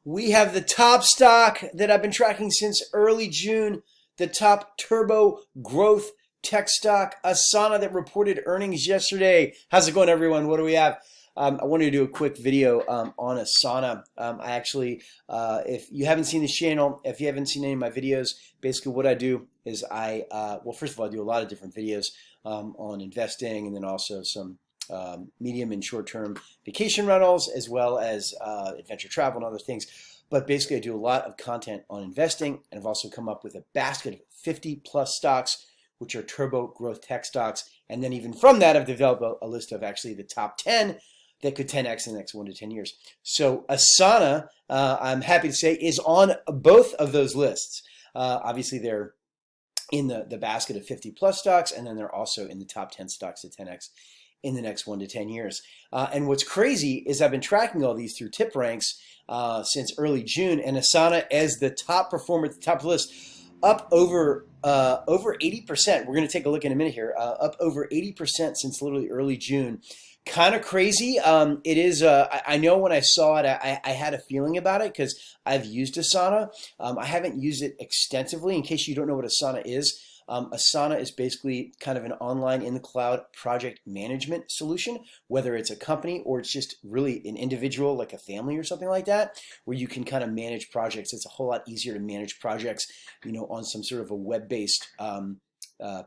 We have the top stock that I've been tracking since early June, the top turbo growth tech stock, Asana, that reported earnings yesterday. How's it going, everyone? What do we have? I wanted to do a quick video on Asana. I actually, if you haven't seen this channel, if you haven't seen any of my videos, basically what I do is well, first of all, I do a lot of different videos on investing, and then also some medium and short-term vacation rentals, as well as adventure travel and other things. But basically, I do a lot of content on investing, and I've also come up with a basket of 50 plus stocks, which are turbo growth tech stocks. And then even from that, I've developed a list of actually the top 10 that could 10x in the next 1 to 10 years. So Asana, I'm happy to say, is on both of those lists. Obviously, they're in the basket of 50 plus stocks, and then they're also in the top 10 stocks to 10x in the next 1 to 10 years. And what's crazy is I've been tracking all these through tip ranks since early June, and Asana as the top performer at the top of the list, up over 80%. We're going to take a look in a minute here. Up over 80% since literally early June. Kind of crazy. It is. I know when I saw it, I had a feeling about it because I've used Asana. I haven't used it extensively. In case you don't know what Asana is, Asana is basically kind of an online in the cloud project management solution, whether it's a company or it's just really an individual, like a family or something like that, where you can kind of manage projects. It's a whole lot easier to manage projects, on some sort of a web-based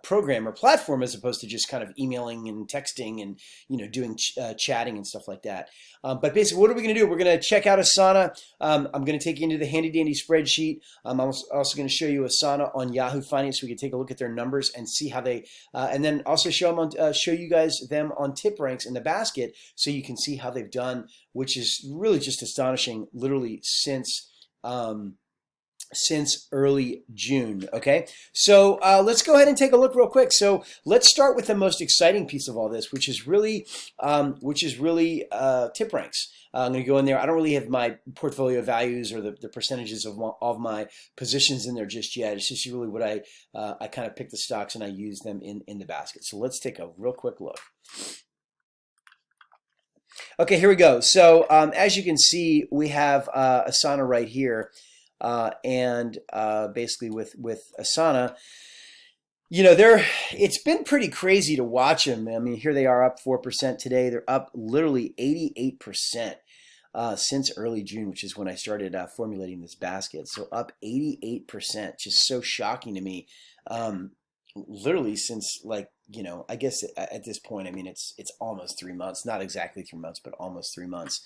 program or platform, as opposed to just kind of emailing and texting and doing chatting and stuff like that. But basically, what are we going to do? We're going to check out Asana. I'm going to take you into the handy dandy spreadsheet. I'm also going to show you Asana on Yahoo Finance, so we can take a look at their numbers and see how they, and then also show you guys them on tip ranks in the basket, so you can see how they've done, which is really just astonishing. Literally since early June. Okay, so let's go ahead and take a look real quick. So let's start with the most exciting piece of all this, which is really tip ranks. I'm going to go in there. I don't really have my portfolio values or the percentages of my positions in there just yet. It's just really what I kind of pick the stocks and I use them in the basket. So let's take a real quick look. Okay, here we go. So as you can see, we have Asana right here. And basically with Asana, it's been pretty crazy to watch them. I mean, here they are up 4% today. They're up literally 88% since early June, which is when I started formulating this basket. So up 88%, just so shocking to me. Literally since I guess at this point, I mean, it's almost 3 months, not exactly 3 months, but almost 3 months.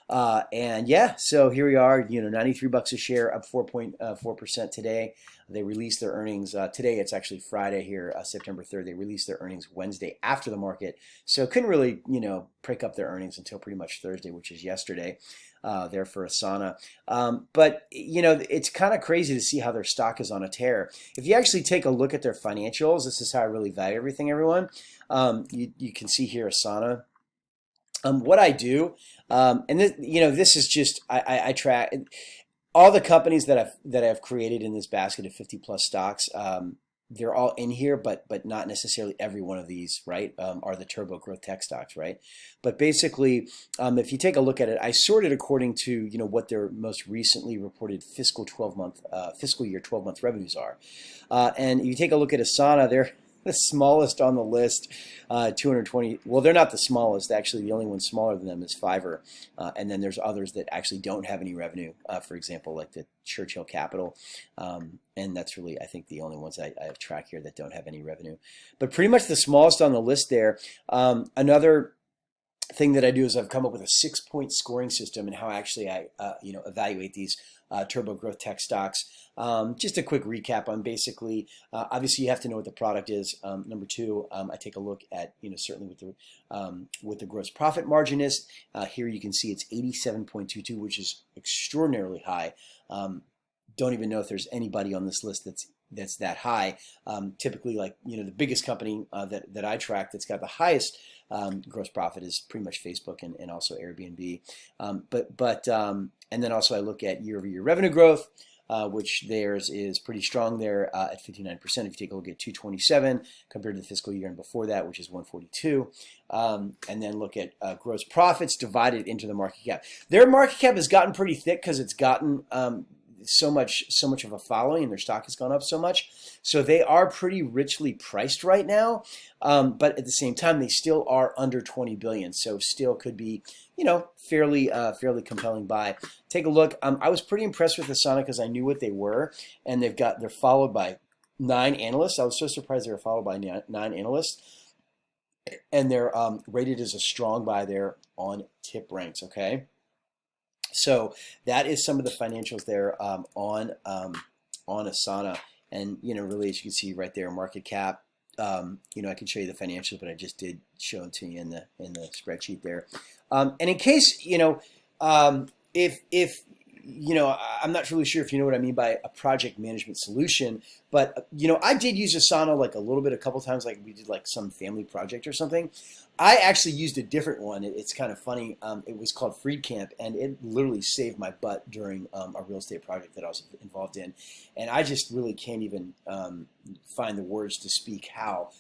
And yeah, so here we are, $93 a share, up 4.4% today. They released their earnings today. It's actually Friday here, September 3rd. They released their earnings Wednesday after the market. So couldn't really, break up their earnings until pretty much Thursday, which is yesterday, there for Asana. But it's kind of crazy to see how their stock is on a tear. If you actually take a look at their financials, this is how I really value everything, everyone. You can see here Asana. What I do, and this is just I track all the companies that I've created in this basket of 50 plus stocks. They're all in here, but not necessarily every one of these, right, are the turbo growth tech stocks, right? But basically, if you take a look at it, I sorted according to what their most recently reported fiscal year 12-month revenues are, and you take a look at Asana, they're the smallest on the list, 220. Well, they're not the smallest. Actually, the only one smaller than them is Fiverr. And then there's others that actually don't have any revenue. For example, like the Churchill Capital. And that's really, I think, the only ones I track here that don't have any revenue. But pretty much the smallest on the list there. Another thing that I do is I've come up with a 6-point scoring system and how actually I evaluate these turbo growth tech stocks. Just a quick recap on basically, obviously you have to know what the product is. Number two, I take a look at certainly what the gross profit margin is. Here you can see it's 87.22, which is extraordinarily high. Don't even know if there's anybody on this list that's that high. Typically, the biggest company that I track that's got the highest gross profit is pretty much Facebook and also Airbnb. And then also I look at year-over-year revenue growth. which theirs is pretty strong there at 59%. If you take a look at 227 compared to the fiscal year and before that, which is 142, and then look at gross profits divided into the market cap. Their market cap has gotten pretty thick because it's gotten so much of a following, and their stock has gone up so much. So they are pretty richly priced right now, but at the same time, they still are under 20 billion. So still could be, fairly compelling buy. Take a look. I was pretty impressed with Asana because I knew what they were, and they're followed by 9 analysts. I was so surprised they were followed by 9 analysts, and they're rated as a strong buy there on tip ranks. Okay. So that is some of the financials there on Asana, and really, as you can see right there, market cap. I can show you the financials, but I just did show them to you in the spreadsheet there. And in case if I'm not really sure if you know what I mean by a project management solution, but I did use Asana like a little bit, a couple times, like we did like some family project or something. I actually used a different one. It's kind of funny. It was called FreeCamp, and it literally saved my butt during a real estate project that I was involved in. And I just really can't even find the words to speak how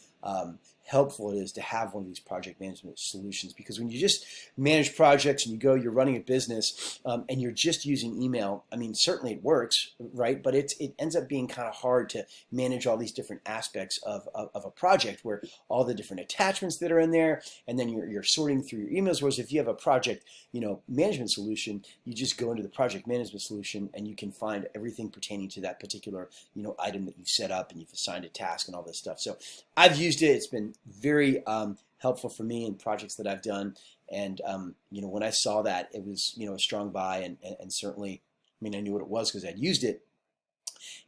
helpful it is to have one of these project management solutions, because when you just manage projects and you're running a business and you're just using email, I mean, certainly it works, right? But it ends up being kind of hard to manage all these different aspects of a project, where all the different attachments that are in there, and then you're sorting through your emails. Whereas if you have a project management solution, you just go into the project management solution and you can find everything pertaining to that particular item that you've set up, and you've assigned a task and all this stuff. So I've used it. It's been very helpful for me in projects that I've done. And when I saw that, it was a strong buy, and certainly, I mean, I knew what it was because I'd used it,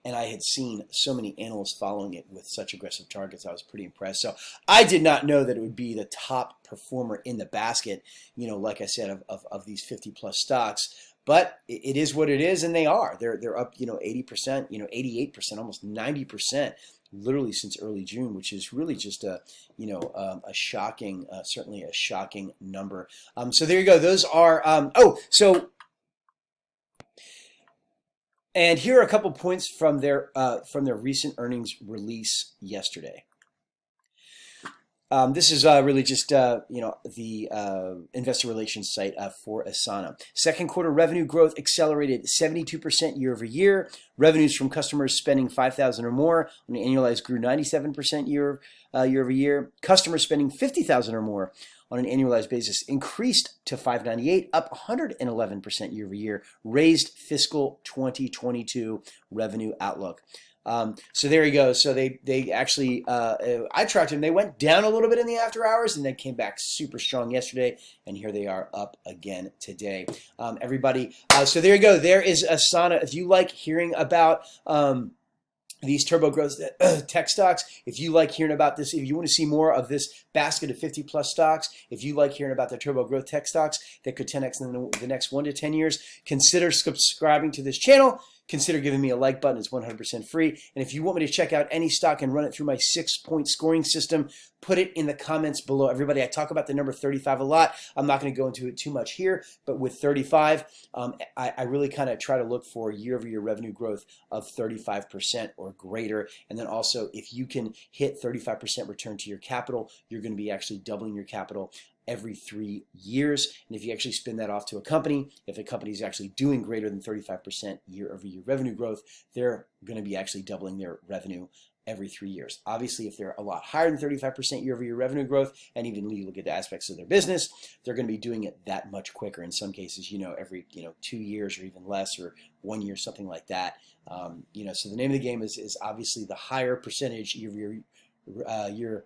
and I had seen so many analysts following it with such aggressive targets. I was pretty impressed. So I did not know that it would be the top performer in the basket, like I said, of these 50 plus stocks. But it is what it is, and they are. They're up 80%, 88%, almost 90%. Literally since early June, which is really just a shocking, certainly a shocking number. So there you go. Those are and here are a couple points from their recent earnings release yesterday. This is really just the investor relations site for Asana. Second quarter revenue growth accelerated 72% year over year. Revenues from customers spending $5,000 or more on an annualized grew 97% year over year. Customers spending $50,000 or more on an annualized basis increased to 598, up 111% year over year. Raised fiscal 2022 revenue outlook. So there you go. So they actually, I tracked them. They went down a little bit in the after hours and then came back super strong yesterday. And here they are up again today. Everybody. So there you go. There is Asana. If you like hearing about, these turbo growth tech stocks, if you like hearing about this, if you want to see more of this basket of 50 plus stocks, if you like hearing about the turbo growth tech stocks that could 10x in the next 1 to 10 years, consider subscribing to this channel. Consider giving me a like button. It's 100% free. And if you want me to check out any stock and run it through my 6-point scoring system, put it in the comments below. Everybody, I talk about the number 35 a lot. I'm not going to go into it too much here, but with 35, I really kind of try to look for year-over-year revenue growth of 35% or greater. And then also, if you can hit 35% return to your capital, you're going to be actually doubling your capital every 3 years. And if you actually spin that off to a company, if a company is actually doing greater than 35% year-over-year revenue growth, they're going to be actually doubling their revenue every 3 years. Obviously, if they're a lot higher than 35% year-over-year revenue growth, and even you look at the aspects of their business, they're going to be doing it that much quicker. In some cases, every 2 years or even less, or 1 year, something like that. So the name of the game is obviously the higher percentage year-over-year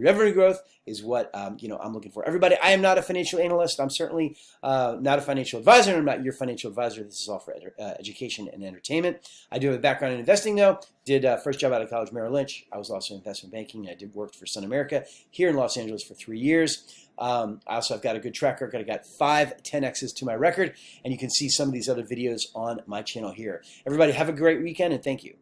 revenue growth is what I'm looking for. Everybody, I am not a financial analyst. I'm certainly not a financial advisor, and I'm not your financial advisor. This is all for education and entertainment. I do have a background in investing, though. Did first job out of college, Merrill Lynch. I was also in investment banking. I did work for Sun America here in Los Angeles for 3 years. I also have got a good track record. I got 5 10Xs to my record, and you can see some of these other videos on my channel here. Everybody, have a great weekend, and thank you.